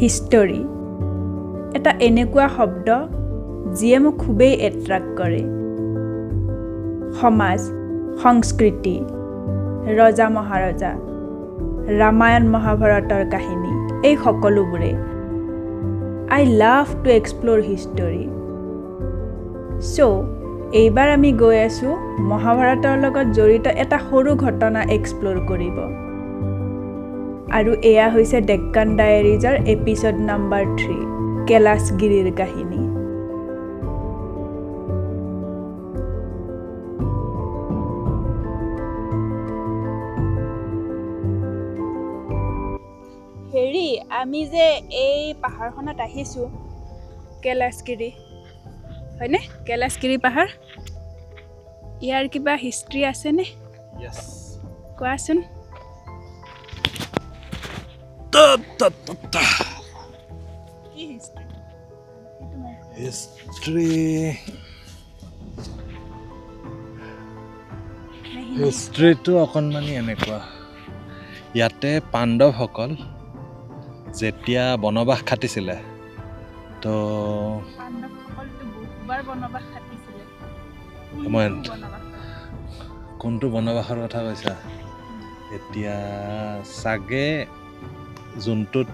History এটা এনেকুৱা শব্দ যিয়ে মোক খুবেই এট্ৰাক্ট কৰে সমাজ সংস্কৃতি ৰজা মহাৰজা ৰামায়ণ মহাভাৰতৰ কাহিনী এই সকলোবোৰে I love to explore history so এইবাৰ আমি গৈ আছো মহাভাৰতৰ লগত জড়িত এটা সৰু ঘটনা এক্সপ্লোৰ কৰিব আৰু এয়া হৈছে ডেক্কান ডায়েৰিজৰ এপিসোড নম্বৰ 3 কৈলাশগিৰিৰ কাহিনী হেৰি আমি যে এই পাহাৰখনত আহিছো কৈলাশগিৰি হয়নে কৈলাশগিৰি পাহাৰ ইয়াৰ কিবা হিষ্ট্ৰী আছে নে Yes. কোৱাচোন কি হিষ্ট্ৰী হিষ্ট্ৰীটো অকণমানি এনেকুৱা ইয়াতে পাণ্ডৱসকল যেতিয়া বনবাস খাটিছিলে তো পাণ্ডৱসকলটো বহুবাৰ বনবাস খাটিছিলে কোনটো বনবাসৰ কথা কৈছা এতিয়া চাগে যোনটোত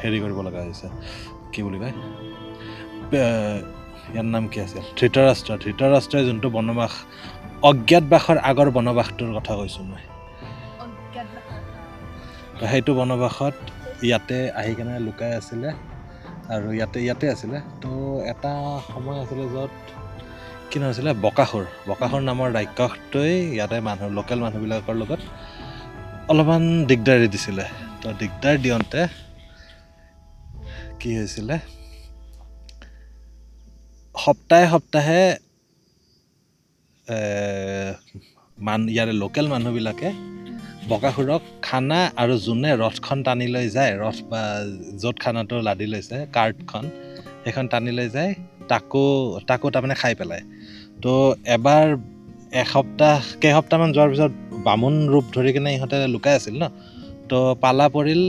হেৰি কৰিব লগা হৈছে কি বুলি কয় ইয়াৰ নাম কি আছিল ধৃতৰাষ্ট্ৰই যোনটো বনবাস অজ্ঞাতবাসৰ আগৰ বনবাসটোৰ কথা কৈছোঁ মই সেইটো বনবাসত ইয়াতে আহি কেনে লুকাই আছিলে আৰু ইয়াতে আছিলে তো এটা সময় আছিলে য'ত কি নাম আছিলে বকাসুৰ নামৰ ৰাক্ষসটোৱে ইয়াতে লোকেল মানুহবিলাকৰ লগত অলপমান দিগদাৰি দিছিলে তো দিগদাৰ দিওঁতে কি হৈছিলে সপ্তাহে ইয়াৰে লোকেল মানুহবিলাকে বকাসুৰক খানা আৰু যোনে ৰথখন টানি লৈ যায় ৰথ বা য'ত খানাটো লাদি লৈছে কাৰ্টখন সেইখন টানি লৈ যায় তাকো তাৰমানে খাই পেলায় তো এবাৰ কেইসপ্তাহমান যোৱাৰ পিছত বামুণ ৰূপ ধৰি কিনে ইহঁতে লুকাই আছিল ন তো পালা পৰিল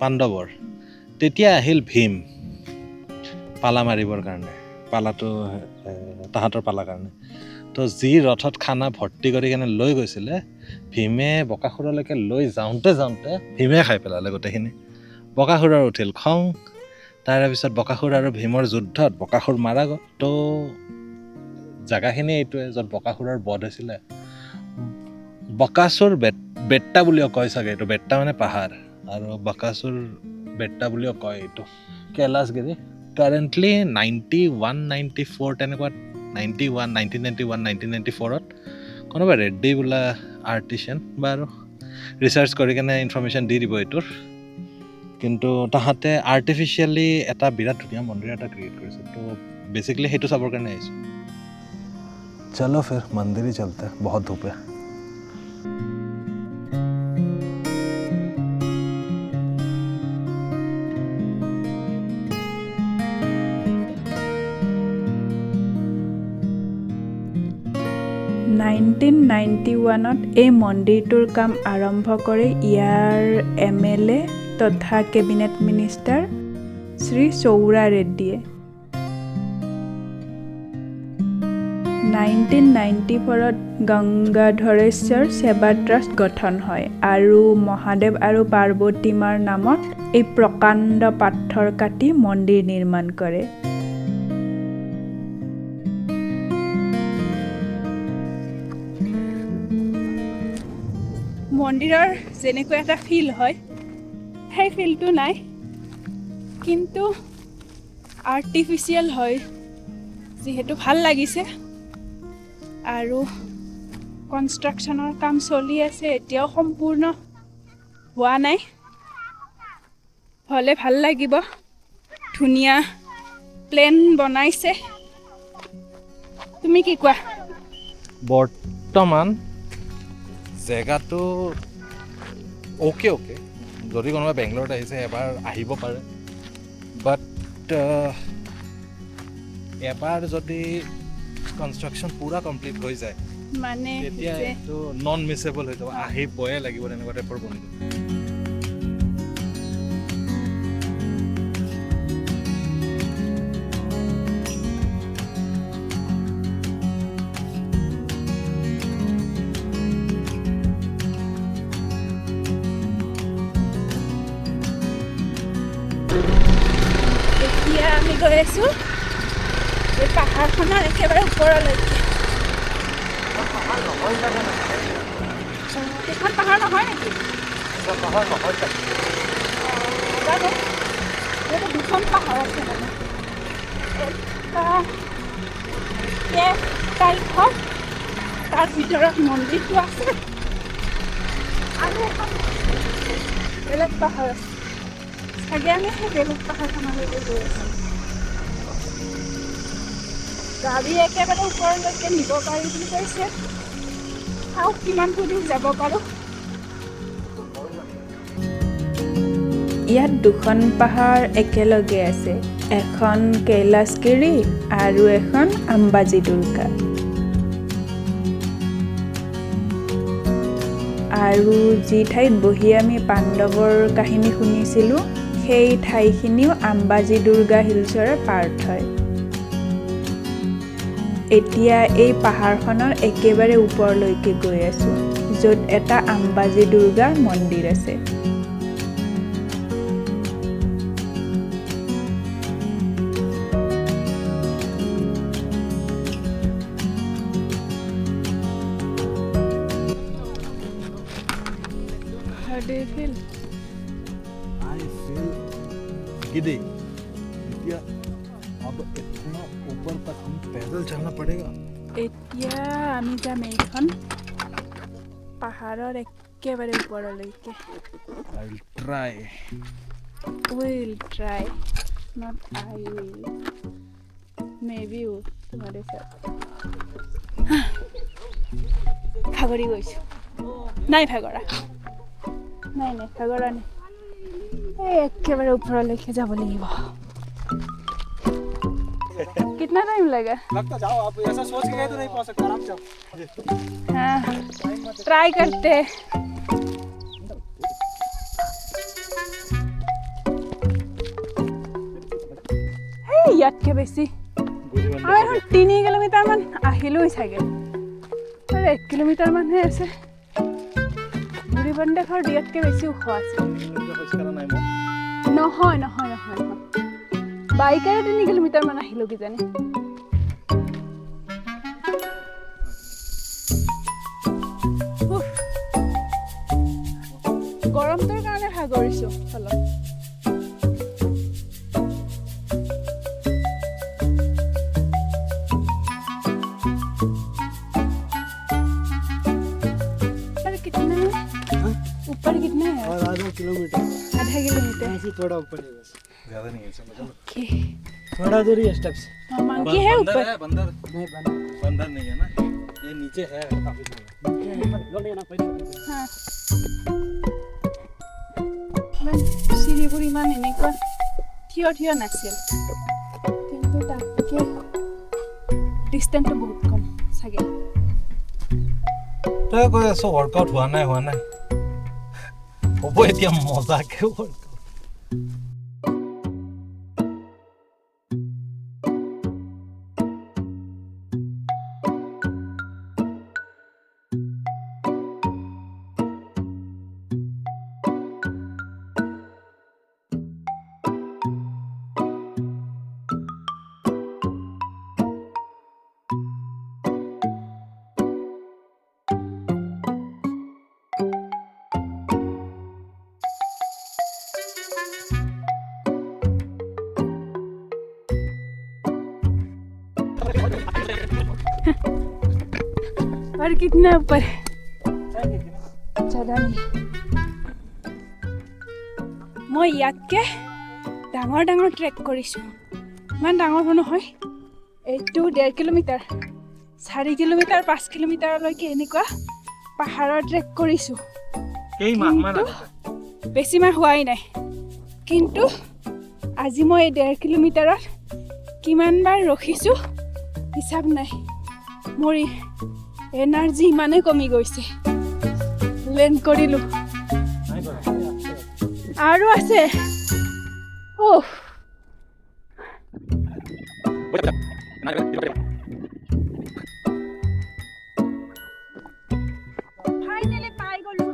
পাণ্ডৱৰ তেতিয়া আহিল ভীম পালা মাৰিবৰ কাৰণে তাহাঁতৰ পালাৰ কাৰণে তো যি ৰথত খানা ভৰ্তি কৰি কেনে লৈ গৈছিলে ভীমে বকাসুৰলৈকে লৈ যাওঁতে ভীমে খাই পেলালে গোটেইখিনি বকাসুৰৰ উঠিল খং তাৰে পিছত বকাসুৰ আৰু ভীমৰ যুদ্ধত বকাসুৰ মাৰা গ'ল তো জাগাখিনি এইটোৱে য'ত বকাসুৰৰ বধ হৈছিলে বকাসুৰ বেট্টা বুলিও কয় চাগে এইটো বেট্টা মানে পাহাৰ আৰু বকাসুৰ বেট্টা বুলিও কয় এইটো কৈলাশগিৰি কাৰেণ্টলি 1994 তেনেকুৱা 1994ত কোনোবা ৰেড্ডি বোলা আৰ্টিচিয়ান বা আৰু ৰিচাৰ্চ কৰি কেনে ইনফৰমেশ্যন দি দিব এইটোৰ কিন্তু তাহাঁতে আৰ্টিফিচিয়েলি এটা বিৰাট ধুনীয়া মন্দিৰ এটা ক্ৰিয়েট কৰিছে তো বেচিকেলি সেইটো চাবৰ কাৰণে আহিছোঁ চলো ফিৰ মন্দিৰ হি চলতে বহুত ধূপ है এই মন্দিৰটোৰ কাম আৰম্ভ কৰে ইয়াৰ MLA তথা কেবিনেট মিনিষ্টাৰ শ্ৰী চৌৰা ৰেড্ডিয়ে 1994ত গংগাধৰেশ্বৰ সেৱা ট্ৰাষ্ট গঠন হয় আৰু মহাদেৱ আৰু পাৰ্বতী মাৰ নামত এই প্ৰকাণ্ড পাথৰ কাটি মন্দিৰ নিৰ্মাণ কৰে মন্দিৰৰ যেনেকুৱা এটা ফিল হয় সেই ফিলটো নাই কিন্তু আৰ্টিফিচিয়েল হয় যিহেতু ভাল লাগিছে আৰু কনষ্ট্ৰাকশ্যনৰ কাম চলি আছে এতিয়াও সম্পূৰ্ণ হোৱা নাই হ'লে ভাল লাগিব ধুনীয়া প্লেন বনাইছে তুমি কি কোৱা বৰ্তমান জেগাটো অ'কে যদি কোনোবা বেংগলোৰত আহিছে এবাৰ আহিব পাৰে বাট এবাৰ যদি কনষ্ট্ৰাকশ্যন পুৰা কমপ্লিট হৈ যায় মানে তেতিয়া এইটো নন মিছেবল হৈ যাব আহিবই লাগিব তেনেকুৱা টাইপৰ বনি যাব গৈ আছোঁ এই পাহাৰখনৰ একেবাৰে ওপৰলৈকে। এইখন পাহাৰ নহয় নেকি? জানো এইটো দুখন পাহাৰ আছে মানে টাইপৰ, তাৰ ভিতৰত মন্দিৰটো আছে আৰু এখন বেলেগ পাহাৰ আছে। চাগে আমি সেই বেলেগ পাহাৰখনলৈকে গৈ আছোঁ। গাড়ী একেবাৰে ওপৰলৈকে নিব পাৰি বুলি কৈছে। চাওঁ কিমান দূৰ যাব পাৰোঁ। ইয়াত দুখন পাহাৰ একেলগে আছে, এখন কৈলাশগিৰি আৰু এখন আম্বাজী দুৰ্গা। আৰু যি ঠাইত বহি আমি পাণ্ডৱৰ কাহিনী শুনিছিলোঁ সেই ঠাইখিনিও আম্বাজী দুৰ্গা হিলছৰে পাৰ্ট হয়। এতিয়া এই পাহাৰখনৰ একেবাৰে ওপৰলৈকে গৈ আছোঁ, য'ত এটা আম্বাজী দুৰ্গাৰ মন্দিৰ আছে। How do you feel? I feel giddy. अब इतना ऊपर तक हम पैदल चलना पड़ेगा। এতিয়া আমি যাম এইখন পাহাৰৰ একেবাৰে ওপৰলৈকে। I'll try. Will try, not I will. Maybe you. তোমাৰে সাথ। ভাগৰি গৈছোঁ। নাই ভাগৰা। নাই ভাগৰা নাই। এই একেবাৰে ওপৰলৈকে যাব লাগিব। कितना टाइम लगा? लगता जाओ आप ऐसा सोच के गए तो नहीं पहुंच सकते, आराम से जाओ। हाँ, ट्राई करते। हे ইয়াতকে বেছি আমি 3 কিলোমিটাৰ মান আহিলোঁ চাগে আৰু 1 কিলোমিটাৰ মান হে আছে। বুঢ়ীবন্দে ঘৰ ইয়াতকে বেছি ওখ আছে। নহয় নহয় নহয় বাইকেৰে 3 কিলোমিটাৰ মান আহিলোঁ কিজানি। গৰমটোৰ কাৰণে ভাগৰিছোঁ অলপ। ऊपर कितना है? और आधा किलोमीटर। आधा किलोमीटर ऐसे थोड़ा ऊपर है बस, ज्यादा नहीं है, समझ लो। ओके। थोड़ा दूर ही स्टेप्स। मंकी है ऊपर? बंदर नहीं बंदर नहीं है ना, ये नीचे है काफी दूर। हाँ চিৰিবোৰ ইমান এনেকুৱা থিয় নাছিল, কিন্তু তাতকে ডিষ্টেন্সটো বহুত কম চাগে। তই কৈ আছ ৱৰ্কআউট হোৱা নাই হ'ব এতিয়া মজাকে ৱৰ্কআউট। और कितना ऊपर ज़्यादा नहीं। मैं ইয়াতকে ডাঙৰ ট্ৰেক কৰিছোঁ। ইমান ডাঙৰ নহয়, এইটো 1.5 কিলোমিটাৰ 4 কিলোমিটাৰ 5 কিলোমিটাৰলৈকে এনেকুৱা পাহাৰৰ ট্ৰেক কৰিছোঁ। বেছি মাহ হোৱাই নাই, কিন্তু আজি মই 1.5 কিলোমিটাৰত কিমানবাৰ ৰখিছোঁ হিচাপ নাই। মোৰ এনাৰ্জি ইমানেই কমি গৈছে। লেণ্ড কৰিলোঁ আৰু আছে। ফাইনেলি পাই গ'লোঁ।